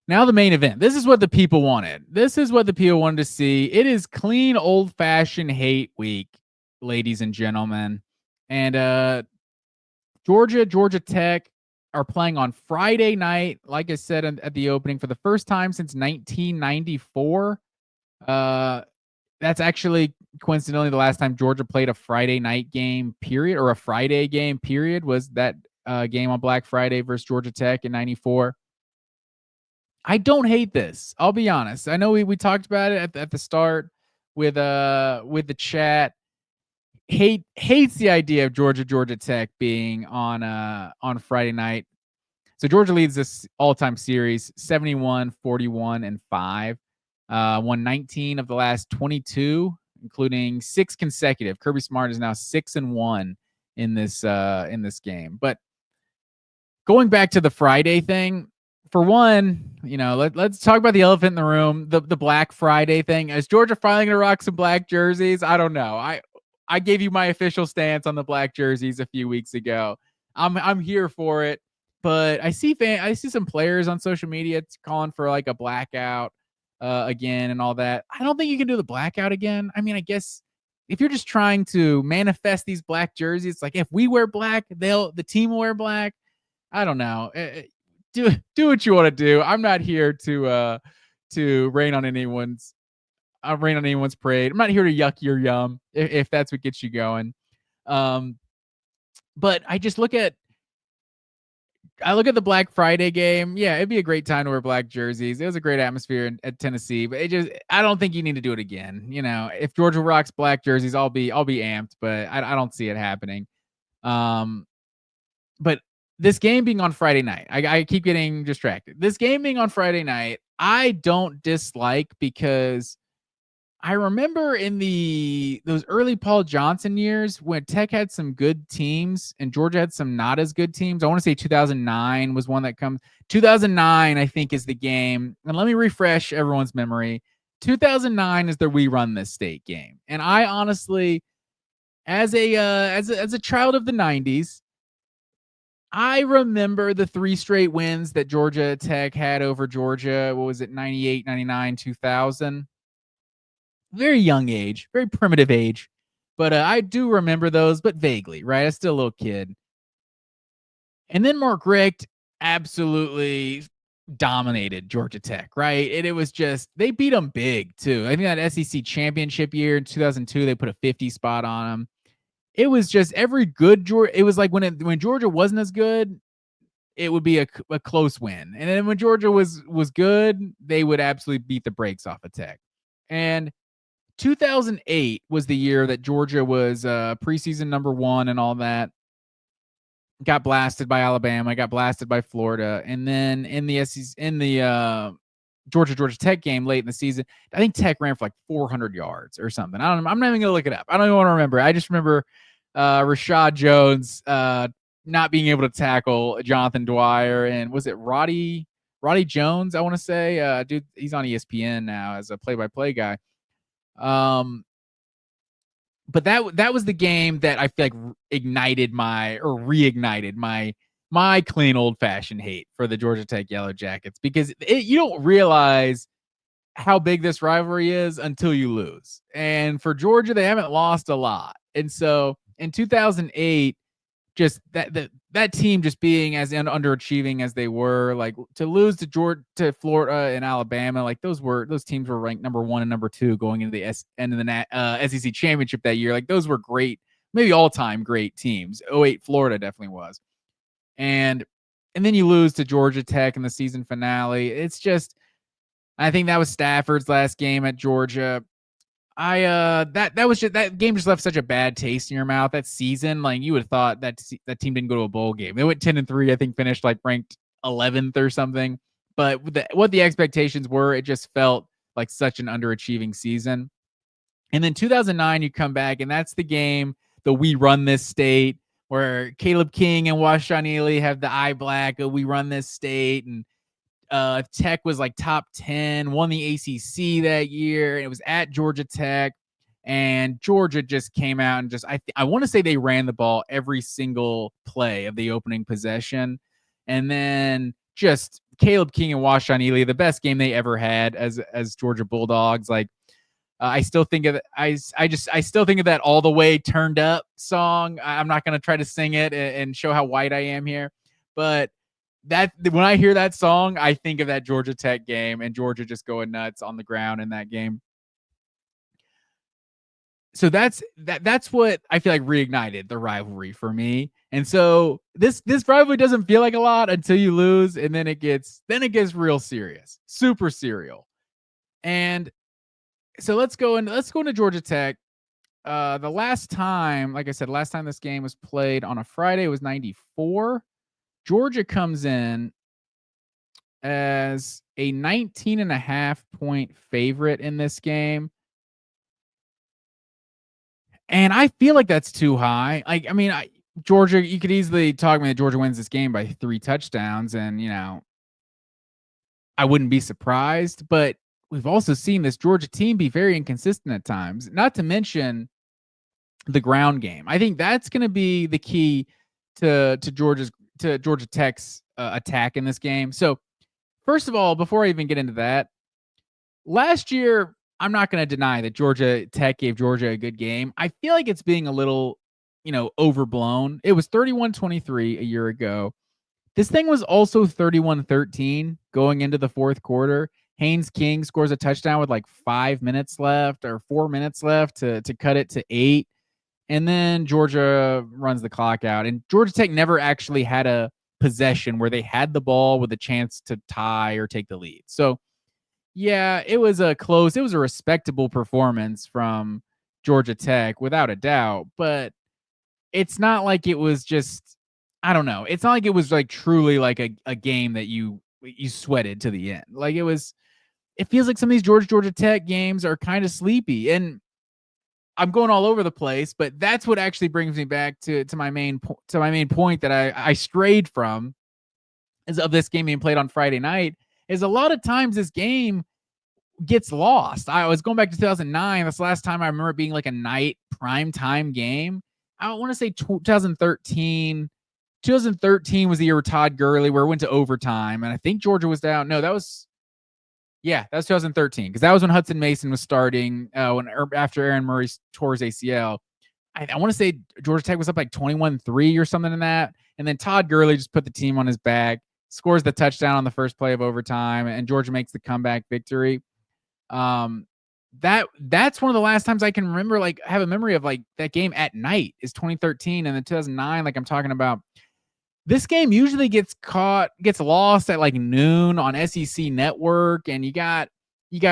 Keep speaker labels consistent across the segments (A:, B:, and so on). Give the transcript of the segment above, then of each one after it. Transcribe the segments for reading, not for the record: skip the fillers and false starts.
A: Now the main event. This is what the people wanted. This is what the people wanted to see. It is clean, old-fashioned hate week, ladies and gentlemen. And Georgia Tech are playing on Friday night, like I said at the opening, for the first time since 1994. That's actually coincidentally the last time Georgia played a Friday night game, period, or a Friday game, period, was that game on Black Friday versus Georgia Tech in 94. I don't hate this. I'll be honest. I know we talked about it at the start with the chat. Hates the idea of Georgia Tech being on Friday night. So Georgia leads this all-time series 71, 41, and 5. Won 19 of the last 22, including 6 consecutive. Kirby Smart is now 6-1 in this game. But going back to the Friday thing, for one, let's talk about the elephant in the room, the Black Friday thing. Is Georgia finally going to rock some black jerseys? I don't know. I gave you my official stance on the black jerseys a few weeks ago. I'm here for it, but I see some players on social media calling for like a blackout again and all that. I don't think you can do the blackout again. I mean, I guess if you're just trying to manifest these black jerseys, like if we wear black, the team will wear black. I don't know. Do what you want to do. I'm not here to rain on anyone's parade. I'm not here to yuck your yum if that's what gets you going. But I look at the Black Friday game. Yeah, it'd be a great time to wear black jerseys. It was a great atmosphere at Tennessee, but I don't think you need to do it again. If Georgia rocks black jerseys, I'll be amped, but I don't see it happening. But this game being on Friday night, I keep getting distracted. This game being on Friday night, I don't dislike because I remember in those early Paul Johnson years when Tech had some good teams and Georgia had some not as good teams. I want to say 2009 was one that comes. 2009, I think, is the game. And let me refresh everyone's memory. 2009 is the We Run This State game. And I honestly, as a child of the 90s, I remember the 3 straight wins that Georgia Tech had over Georgia. What was it? 98, 99, 2000. Very young age, very primitive age. But I do remember those, but vaguely, right? I was still a little kid. And then Mark Richt absolutely dominated Georgia Tech, right? And it was just, they beat them big too. I think that SEC championship year in 2002, they put a 50 spot on them. It was just every good Georgia. It was like when Georgia wasn't as good, it would be a close win. And then when Georgia was good, they would absolutely beat the brakes off of Tech. And 2008 was the year that Georgia was preseason number 1 and all that. Got blasted by Alabama, got blasted by Florida, and then in the Georgia Tech game late in the season, I think Tech ran for like 400 yards or something. I'm not even gonna look it up. I don't even want to remember. I just remember Rashad Jones not being able to tackle Jonathan Dwyer, and was it Roddy Jones? I want to say, dude, he's on ESPN now as a play-by-play guy. But that was the game that I feel like reignited my clean old-fashioned hate for the Georgia Tech Yellow Jackets, because you don't realize how big this rivalry is until you lose. And for Georgia, they haven't lost a lot. And so in 2008, just that team just being as underachieving as they were, like to lose to Florida and Alabama, like those teams were ranked number 1 and number 2 going into the end of the SEC championship that year. Like those were great, maybe all-time great teams. 08 Florida definitely was. And then you lose to Georgia Tech in the season finale. It's just, I think that was Stafford's last game at Georgia. That game just left such a bad taste in your mouth. That season, like you would have thought that team didn't go to a bowl game. They went 10-3, I think, finished like ranked 11th or something. But what the expectations were, it just felt like such an underachieving season. And then 2009, you come back, and that's the game that We Run This State, where Caleb King and Washaun Ealey have the eye black. We run this state, and Tech was like top 10, won the ACC that year, and it was at Georgia Tech, and Georgia just came out and just, I want to say they ran the ball every single play of the opening possession, and then just Caleb King and Washaun Ely, the best game they ever had as Georgia Bulldogs. Like I still think of I still think of that All the Way Turned Up song. I'm not going to try to sing it and show how white I am here, but that when I hear that song, I think of that Georgia Tech game and Georgia just going nuts on the ground in that game. So that's what I feel like reignited the rivalry for me. And so this rivalry doesn't feel like a lot until you lose, and then it gets real serious, super serial. And so let's go into Georgia Tech. The last time, like I said, last time this game was played on a Friday was 94. Georgia comes in as a 19.5-point favorite in this game. And I feel like that's too high. Like, I mean, Georgia, you could easily talk me that Georgia wins this game by 3 touchdowns, and I wouldn't be surprised. But we've also seen this Georgia team be very inconsistent at times. Not to mention the ground game. I think that's going to be the key to Georgia Tech's attack in this game. So, first of all, before I even get into that, last year, I'm not going to deny that Georgia Tech gave Georgia a good game. I feel like it's being a little, overblown. It was 31-23 a year ago. This thing was also 31-13 going into the fourth quarter. Haynes King scores a touchdown with like 5 minutes left or 4 minutes left to cut it to 8. And then Georgia runs the clock out. And Georgia Tech never actually had a possession where they had the ball with a chance to tie or take the lead. So, yeah, it was a respectable performance from Georgia Tech without a doubt, but it's not like it was just, I don't know. It's not like it was like truly like a game that you sweated to the end. Like it feels like some of these Georgia Tech games are kind of sleepy, and I'm going all over the place, but that's what actually brings me back to my main point that I strayed from is of this game being played on Friday night. Is a lot of times this game gets lost. I was going back to 2009. That's the last time I remember it being like a night prime time game. I want to say 2013. 2013 was the year with Todd Gurley where it went to overtime, and I think Georgia was down. No, that was 2013 because that was when Hudson Mason was starting after Aaron Murray tore his ACL. I want to say Georgia Tech was up like 21-3 or something in that, and then Todd Gurley just put the team on his back, scores the touchdown on the first play of overtime, and Georgia makes the comeback victory. That's one of the last times I can remember, like, have a memory of like that game at night is 2013, and then 2009, like I'm talking about. This game usually gets lost at like noon on SEC Network, and you got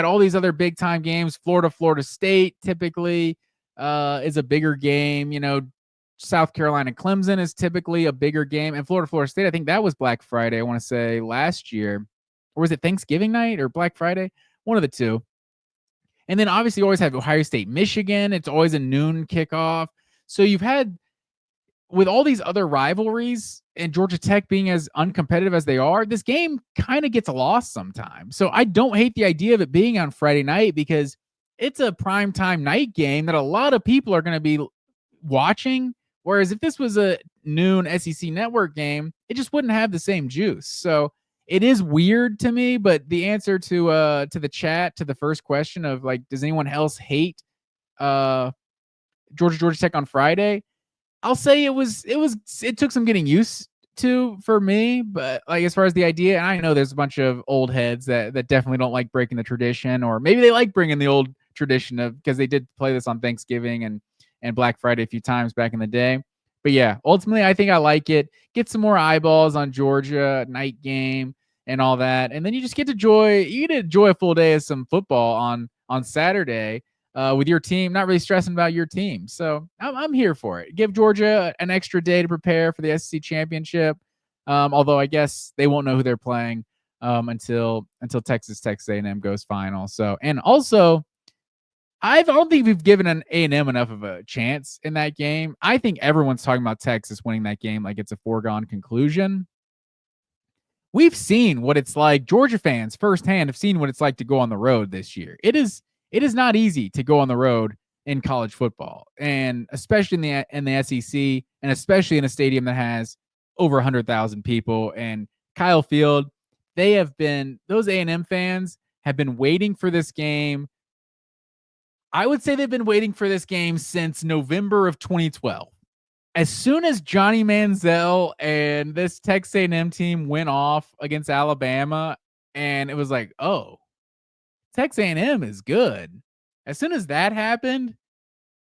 A: all these other big time games. Florida State typically is a bigger game. South Carolina Clemson is typically a bigger game, and Florida State, I think that was Black Friday. I want to say last year, or was it Thanksgiving night or Black Friday? One of the two. And then obviously you always have Ohio State, Michigan. It's always a noon kickoff. So you've had, with all these other rivalries and Georgia Tech being as uncompetitive as they are, this game kind of gets lost sometimes. So I don't hate the idea of it being on Friday night because it's a primetime night game that a lot of people are going to be watching. Whereas if this was a noon SEC Network game, it just wouldn't have the same juice. So it is weird to me, but the answer to the chat, to the first question of like, does anyone else hate Georgia Tech on Friday? I'll say it took some getting used to for me, but like as far as the idea, and I know there's a bunch of old heads that definitely don't like breaking the tradition, or maybe they like bringing the old tradition of, because they did play this on Thanksgiving and Black Friday a few times back in the day. But yeah, ultimately I think I like it. Get some more eyeballs on Georgia night game and all that, and then you just get to enjoy a full day of some football on Saturday. With your team, not really stressing about your team. So I'm here for it. Give Georgia an extra day to prepare for the SEC championship. Although I guess they won't know who they're playing until Texas A&M goes final. So, and also, I don't think we've given an A&M enough of a chance in that game. I think everyone's talking about Texas winning that game like it's a foregone conclusion. We've seen what it's like. Georgia fans firsthand have seen what it's like to go on the road this year. It is not easy to go on the road in college football, and especially in the SEC, and especially in a stadium that has over 100,000 people. And Kyle Field, those A&M fans have been waiting for this game. I would say they've been waiting for this game since November of 2012. As soon as Johnny Manziel and this Texas A&M team went off against Alabama, and it was like, oh, Texas A&M is good. As soon as that happened,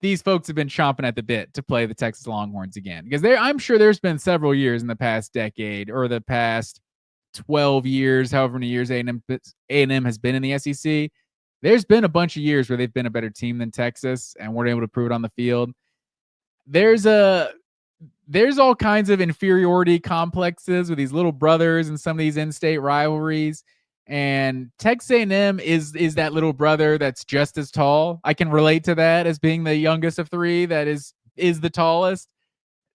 A: these folks have been chomping at the bit to play the Texas Longhorns again. Because I'm sure there's been several years in the past decade or the past 12 years, however many years A&M has been in the SEC. There's been a bunch of years where they've been a better team than Texas and weren't able to prove it on the field. There's all kinds of inferiority complexes with these little brothers and some of these in-state rivalries. And Texas A&M is that little brother that's just as tall. I can relate to that as being the youngest of three that is the tallest.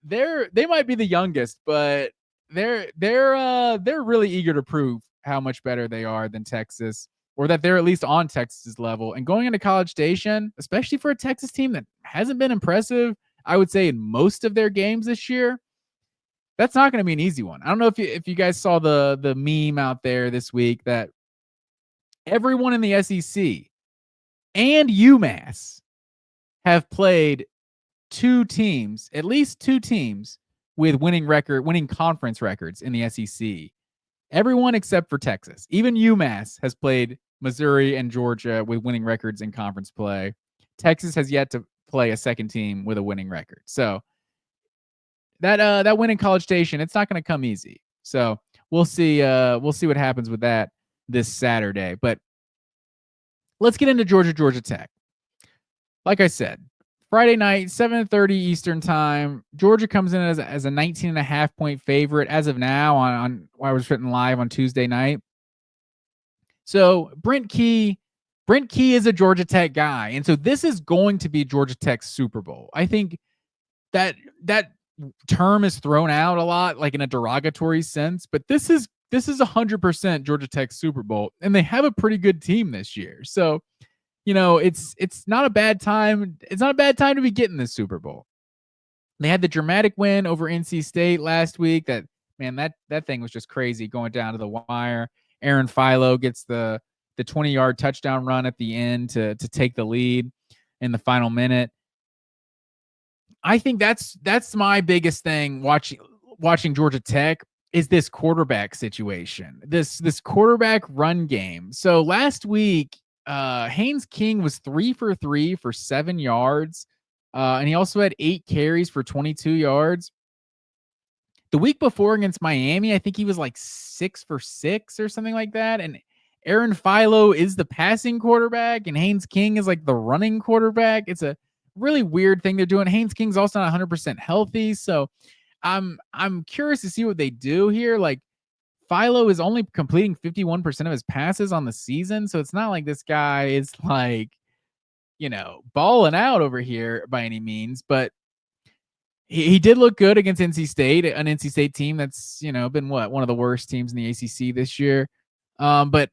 A: They might be the youngest, but they're really eager to prove how much better they are than Texas, or that they're at least on Texas's level. And going into College Station, especially for a Texas team that hasn't been impressive, I would say, in most of their games this year, that's not going to be an easy one. I don't know if you guys saw the meme out there this week that everyone in the SEC and UMass have played at least two teams with winning conference records in the SEC. Everyone except for Texas. Even UMass has played Missouri and Georgia with winning records in conference play. Texas has yet to play a second team with a winning record. So that win in College Station, it's not going to come easy. So we'll see what happens with that this Saturday. But let's get into Georgia Tech. Like I said, Friday night, 7:30 Eastern time. Georgia comes in as a 19.5 point favorite as of now on I was written live on Tuesday night. So Brent Key is a Georgia Tech guy, and so this is going to be Georgia Tech's Super Bowl. I think that term is thrown out a lot, like in a derogatory sense, but this is 100% Georgia Tech's Super Bowl, and they have a pretty good team this year. So, it's not a bad time. It's not a bad time to be getting this Super Bowl. They had the dramatic win over NC State last week. That thing was just crazy going down to the wire. Aaron Philo gets the 20-yard touchdown run at the end to take the lead in the final minute. I think that's my biggest thing watching Georgia Tech is this quarterback situation, this quarterback run game. So last week, Haynes King was 3 for 3 for 7 yards, and he also had 8 carries for 22 yards. The week before against Miami, I think he was like 6 for 6 or something like that. And Aaron Philo is the passing quarterback, and Haynes King is like the running quarterback. It's a really weird thing they're doing. Haynes King's also not 100% healthy, so I'm curious to see what they do here. Like, Philo is only completing 51% of his passes on the season, so it's not like this guy is like, balling out over here by any means, but he did look good against NC State, an NC State team that's, been one of the worst teams in the ACC this year. But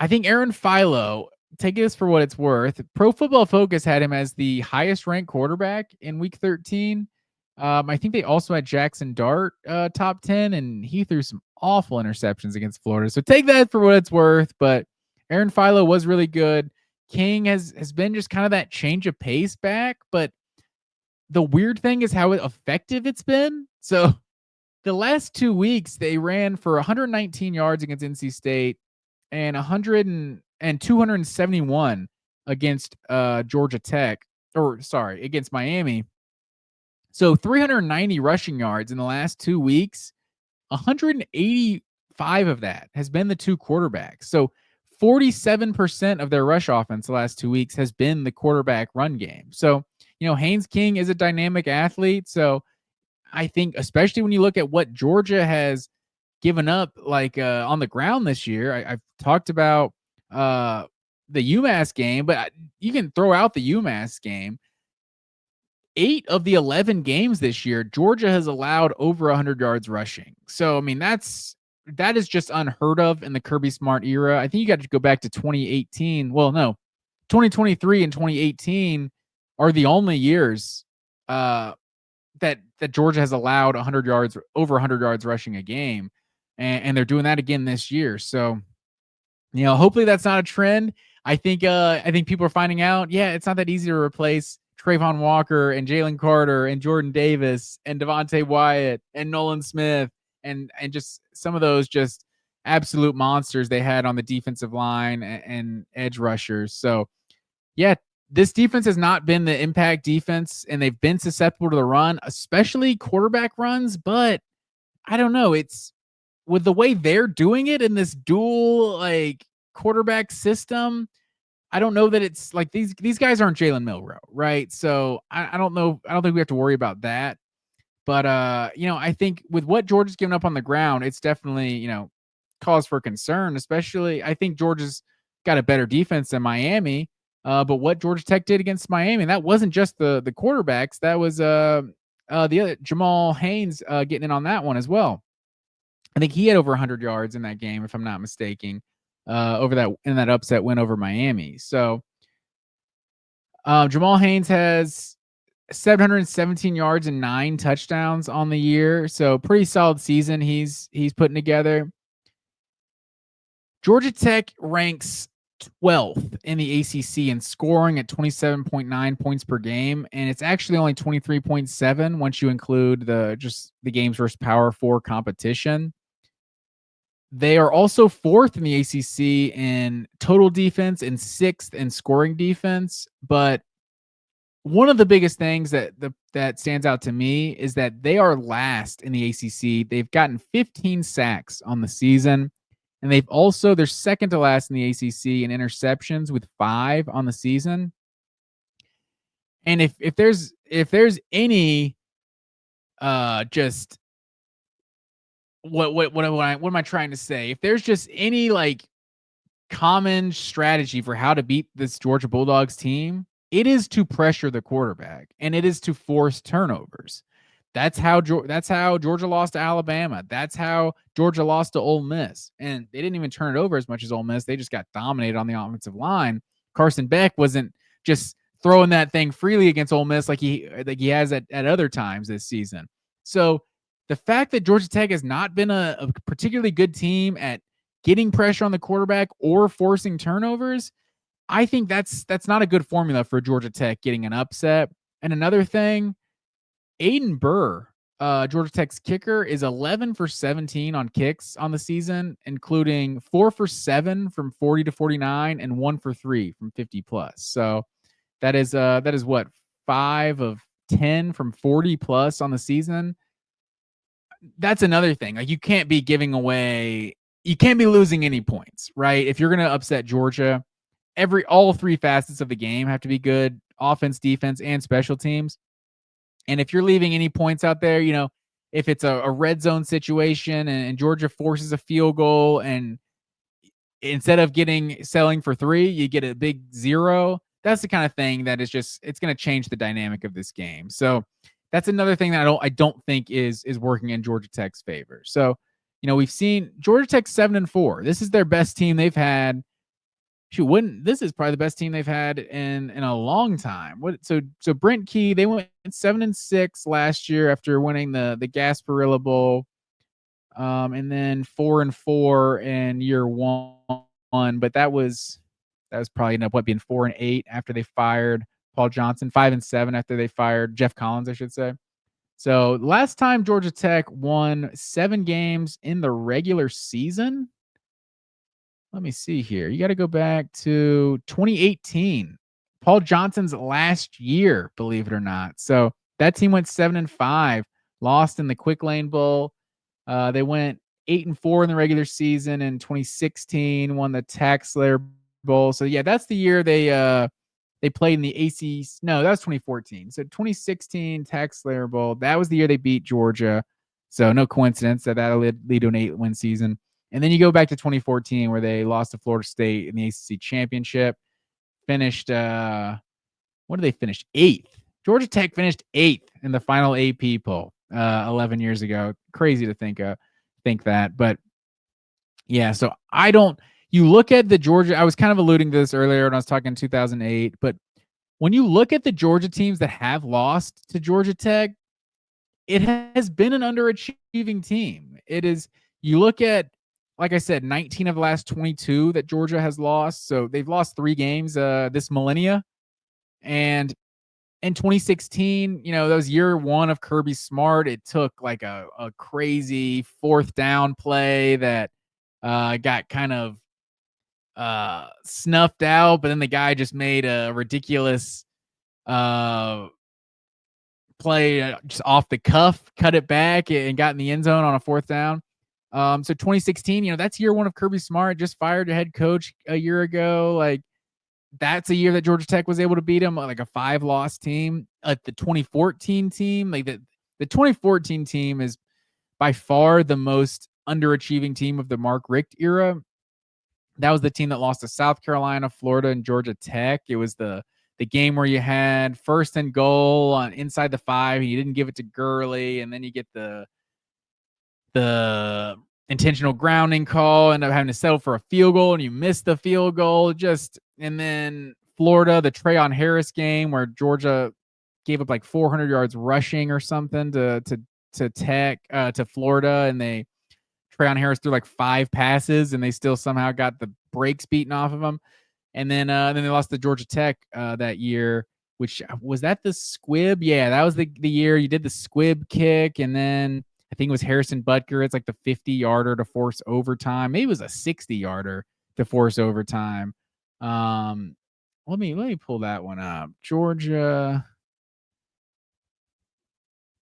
A: I think Aaron Philo, take this for what it's worth. Pro Football Focus had him as the highest ranked quarterback in week 13. I think they also had Jackson Dart top 10, and he threw some awful interceptions against Florida. So take that for what it's worth. But Aaron Philo was really good. King has been just kind of that change of pace back, but the weird thing is how effective it's been. So the last 2 weeks, they ran for 119 yards against NC State and 271 against Georgia Tech, against Miami. So 390 rushing yards in the last 2 weeks. 185 of that has been the two quarterbacks. So 47% of their rush offense the last 2 weeks has been the quarterback run game. So, Haynes King is a dynamic athlete. So I think, especially when you look at what Georgia has given up, like on the ground this year, I've talked about the UMass game, but you can throw out the UMass game. 8 of the 11 games this year, Georgia has allowed over 100 yards rushing. So, I mean, that is just unheard of in the Kirby Smart era. I think you got to go back to 2018. Well, no, 2023 and 2018 are the only years that Georgia has allowed over 100 yards rushing a game. and they're doing that again this year. So, hopefully that's not a trend. I think people are finding out, yeah, it's not that easy to replace Trayvon Walker and Jalen Carter and Jordan Davis and Devontae Wyatt and Nolan Smith and just some of those just absolute monsters they had on the defensive line and edge rushers. So, yeah, this defense has not been the impact defense, and they've been susceptible to the run, especially quarterback runs. But I don't know. It's with the way they're doing it in this dual quarterback system. I don't know that it's like these guys aren't Jalen Milroe, right? So I don't know. I don't think we have to worry about that. But I think with what Georgia's given up on the ground, it's definitely, cause for concern. Especially, I think Georgia's got a better defense than Miami. But what Georgia Tech did against Miami, and that wasn't just the quarterbacks. That was the other Jamal Haynes getting in on that one as well. I think he had over 100 yards in that game, if I'm not mistaken, over that upset win over Miami. So Jamal Haynes has 717 yards and 9 touchdowns on the year. So pretty solid season he's putting together. Georgia Tech ranks 12th in the ACC in scoring at 27.9 points per game, and it's actually only 23.7 once you include the games versus Power 4 competition. They are also 4th in the ACC in total defense and 6th in scoring defense. But one of the biggest things that stands out to me is that they are last in the ACC. They've gotten 15 sacks on the season, and they're second to last in the ACC in interceptions with 5 on the season. And if there's any just what am I trying to say? If there's just any common strategy for how to beat this Georgia Bulldogs team, it is to pressure the quarterback and it is to force turnovers. That's how Georgia lost to Alabama. That's how Georgia lost to Ole Miss. And they didn't even turn it over as much as Ole Miss. They just got dominated on the offensive line. Carson Beck wasn't just throwing that thing freely against Ole Miss like he has at other times this season. So the fact that Georgia Tech has not been a particularly good team at getting pressure on the quarterback or forcing turnovers, I think that's not a good formula for Georgia Tech getting an upset. And another thing, Aiden Burr, Georgia Tech's kicker, is 11 for 17 on kicks on the season, including 4 for 7 from 40 to 49 and 1 for 3 from 50 plus. So that is what, 5 of 10 from 40 plus on the season. That's another thing. Like, you can't be losing any points, right? If you're going to upset Georgia, all 3 facets of the game have to be good: offense, defense, and special teams. And if you're leaving any points out there, if it's a red zone situation and Georgia forces a field goal, and instead of selling for 3, you get a big 0, that's the kind of thing that it's going to change the dynamic of this game. So that's another thing that I don't think is working in Georgia Tech's favor. So, we've seen Georgia Tech 7-4. This is their best team they've had. This is probably the best team they've had in a long time. So Brent Key, they went 7-6 last year after winning the Gasparilla Bowl, and then 4-4 in year 1. But that was probably ended up being 4-8 after they fired Paul Johnson. 5-7 after they fired Jeff Collins, I should say. So last time Georgia Tech won 7 games in the regular season, let me see here. You got to go back to 2018, Paul Johnson's last year, believe it or not. So that team went 7-5, lost in the Quick Lane Bowl. They went 8-4 in the regular season in 2016, won the Tax Slayer Bowl. So yeah, that's the year they played in the ACC. No, that was 2014. So 2016 Tax Slayer Bowl. That was the year they beat Georgia. So no coincidence that'll lead to an 8-win season. And then you go back to 2014 where they lost to Florida State in the ACC championship. Finished, what did they finish? 8th. Georgia Tech finished 8th in the final AP poll 11 years ago. Crazy to think that. But yeah, so you look at the Georgia, I was kind of alluding to this earlier when I was talking 2008, but when you look at the Georgia teams that have lost to Georgia Tech, it has been an underachieving team. It is, You look at, like I said, 19 of the last 22 that Georgia has lost. So they've lost 3 games this millennia. And in 2016, that was year 1 of Kirby Smart. It took like a crazy 4th down play that got kind of snuffed out, but then the guy just made a ridiculous uh, play just off the cuff, cut it back, and got in the end zone on a 4th down. So 2016, that's year 1 of Kirby Smart. Just fired a head coach a year ago. Like, that's a year that Georgia Tech was able to beat them, like a 5-loss team. The 2014 team, like the 2014 team is by far the most underachieving team of the Mark Richt era. That was the team that lost to South Carolina, Florida, and Georgia Tech. It was the game where you had 1st and goal on inside the 5, and you didn't give it to Gurley, and then you get the intentional grounding call, end up having to settle for a field goal, and you missed the field goal. And then Florida, the Trayon Harris game where Georgia gave up like 400 yards rushing or something to Tech to Florida, and Trayon Harris threw like 5 passes, and they still somehow got the brakes beaten off of them. And then they lost to Georgia Tech that year, which was that the squib? Yeah, that was the year you did the squib kick, and then I think it was Harrison Butker. It's like the 50-yarder to force overtime. Maybe it was a 60-yarder to force overtime. Let me pull that one up. Georgia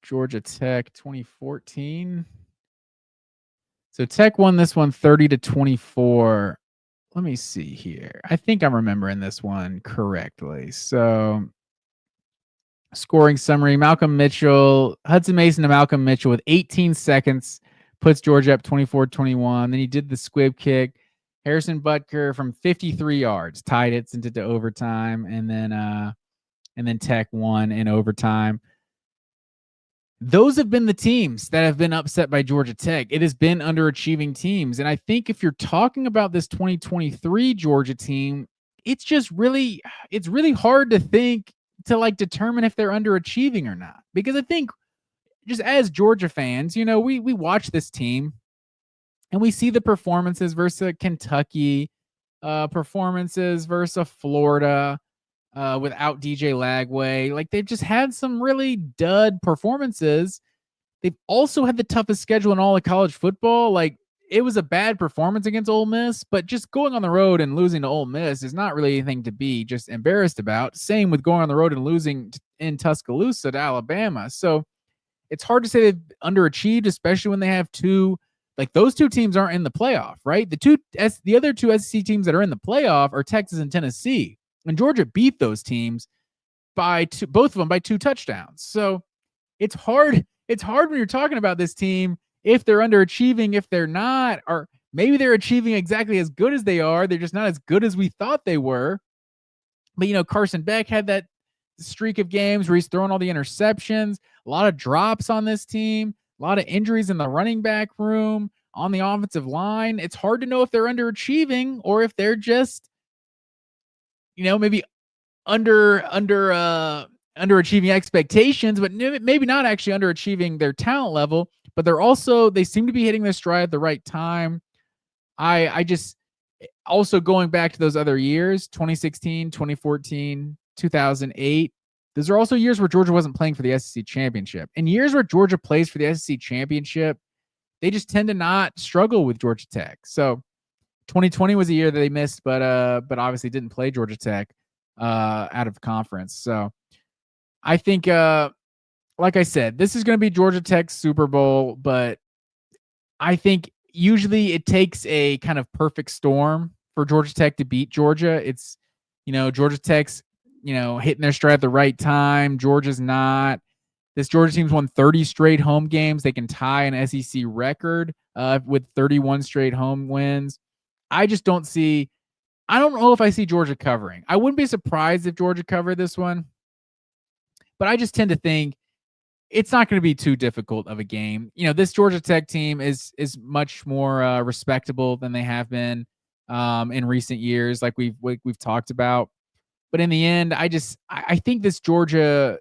A: Tech 2014. So Tech won this one 30-24. Let me see here. I think I'm remembering this one correctly. So scoring summary, Hudson Mason to Malcolm Mitchell with 18 seconds puts Georgia up 24-21. Then he did the squib kick. Harrison Butker from 53 yards tied it, sent it to overtime, and then Tech won in overtime. Those have been the teams that have been upset by Georgia Tech. It has been underachieving teams. And I think if you're talking about this 2023 Georgia team, it's really hard to determine if they're underachieving or not. Because I think just as Georgia fans, we watch this team and we see the performances versus Kentucky, performances versus Florida, without DJ Lagway. Like, they've just had some really dud performances. They've also had the toughest schedule in all of college football. Like, it was a bad performance against Ole Miss, but just going on the road and losing to Ole Miss is not really anything to be just embarrassed about. Same with going on the road and losing in Tuscaloosa to Alabama. So it's hard to say they've underachieved, especially when they have those 2 teams aren't in the playoff, right? The other 2 SEC teams that are in the playoff are Texas and Tennessee. And Georgia beat those teams both of them by 2 touchdowns. So it's hard. It's hard when you're talking about this team if they're underachieving, if they're not, or maybe they're achieving exactly as good as they are. They're just not as good as we thought they were. But, Carson Beck had that streak of games where he's throwing all the interceptions, a lot of drops on this team, a lot of injuries in the running back room, on the offensive line. It's hard to know if they're underachieving or if they're just maybe underachieving expectations, but maybe not actually underachieving their talent level. But they seem to be hitting their stride at the right time. I just also going back to those other years, 2016, 2014, 2008. Those are also years where Georgia wasn't playing for the SEC championship. And years where Georgia plays for the SEC championship, they just tend to not struggle with Georgia Tech. So 2020 was a year that they missed, but obviously didn't play Georgia Tech out of conference. So I think, like I said, this is going to be Georgia Tech's Super Bowl, but I think usually it takes a kind of perfect storm for Georgia Tech to beat Georgia. It's, Georgia Tech's, hitting their stride at the right time. Georgia's not. This Georgia team's won 30 straight home games. They can tie an SEC record with 31 straight home wins. I just don't know if I see Georgia covering. I wouldn't be surprised if Georgia covered this one, but I just tend to think it's not going to be too difficult of a game. This Georgia Tech team is much more respectable than they have been in recent years, like we've talked about. But in the end, I think this Georgia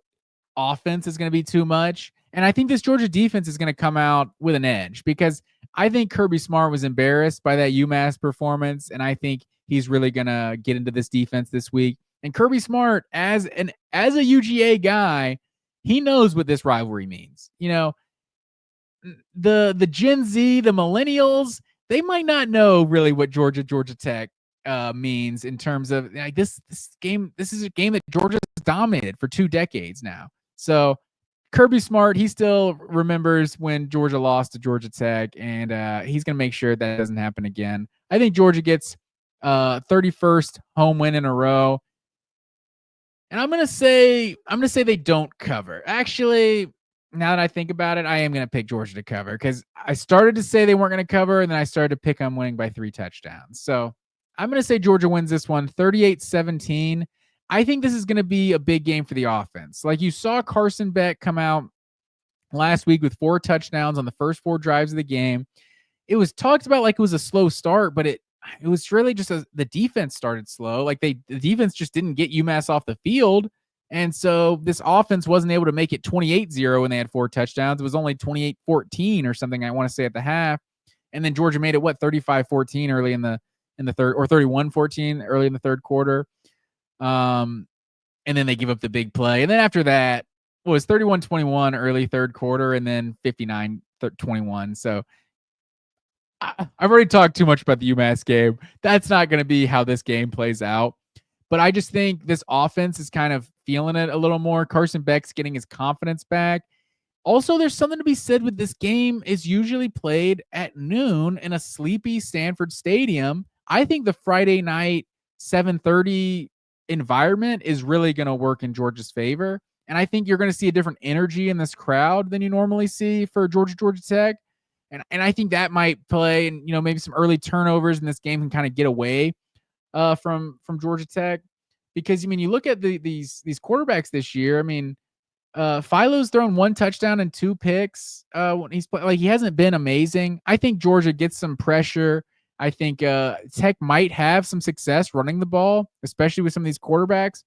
A: offense is going to be too much, and I think this Georgia defense is going to come out with an edge because I think Kirby Smart was embarrassed by that UMass performance, and I think he's really gonna get into this defense this week. And Kirby Smart, as a UGA guy, he knows what this rivalry means. You know, the Gen Z, the millennials, they might not know really what Georgia Tech means in terms of like this game. This is a game that Georgia's dominated for 2 decades now. So Kirby Smart, he still remembers when Georgia lost to Georgia Tech, and he's going to make sure that doesn't happen again. I think Georgia gets 31st home win in a row, and I'm going to say they don't cover. Actually, now that I think about it, I am going to pick Georgia to cover because I started to say they weren't going to cover, and then I started to pick them winning by 3 touchdowns. So I'm going to say Georgia wins this one 38-17. I think this is going to be a big game for the offense. Like you saw Carson Beck come out last week with 4 touchdowns on the first 4 drives of the game. It was talked about like it was a slow start, but it was really just the defense started slow. Like the defense just didn't get UMass off the field. And so this offense wasn't able to make it 28-0 when they had 4 touchdowns. It was only 28-14 or something, I want to say, at the half. And then Georgia made it 35-14 early in the third, or 31-14 early in the third quarter. And then they give up the big play. And then after that, it was 31-21 early third quarter and then 59-21. So I've already talked too much about the UMass game. That's not going to be how this game plays out. But I just think this offense is kind of feeling it a little more. Carson Beck's getting his confidence back. Also, there's something to be said with this game is usually played at noon in a sleepy Stanford Stadium. I think the Friday night 7:30 environment is really going to work in Georgia's favor. And I think you're going to see a different energy in this crowd than you normally see for Georgia Tech. And I think that might play, and maybe some early turnovers in this game can kind of get away from Georgia Tech. Because you look at these quarterbacks this year. I mean, Philo's thrown 1 touchdown and 2 picks when he's like he hasn't been amazing. I think Georgia gets some pressure. I think Tech might have some success running the ball, especially with some of these quarterbacks.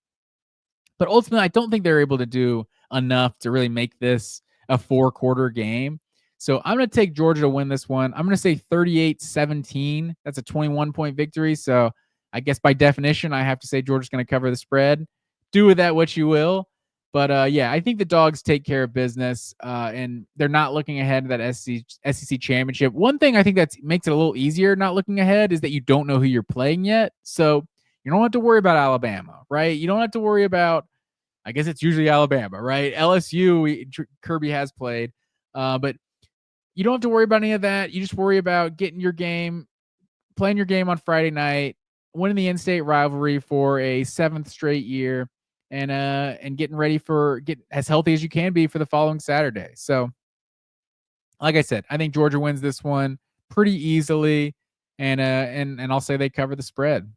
A: But ultimately, I don't think they're able to do enough to really make this a 4-quarter game. So I'm going to take Georgia to win this one. I'm going to say 38-17. That's a 21-point victory. So I guess by definition, I have to say Georgia's going to cover the spread. Do with that what you will. But yeah, I think the Dogs take care of business, and they're not looking ahead to that SEC championship. One thing I think that makes it a little easier not looking ahead is that you don't know who you're playing yet. So you don't have to worry about Alabama, right? You don't have to worry about, I guess it's usually Alabama, right? LSU, Kirby has played, but you don't have to worry about any of that. You just worry about getting your game, playing your game on Friday night, winning the in-state rivalry for a 7th straight year, and getting ready for get as healthy as you can be for the following Saturday. So, like I said, I think Georgia wins this one pretty easily, and I'll say they cover the spread.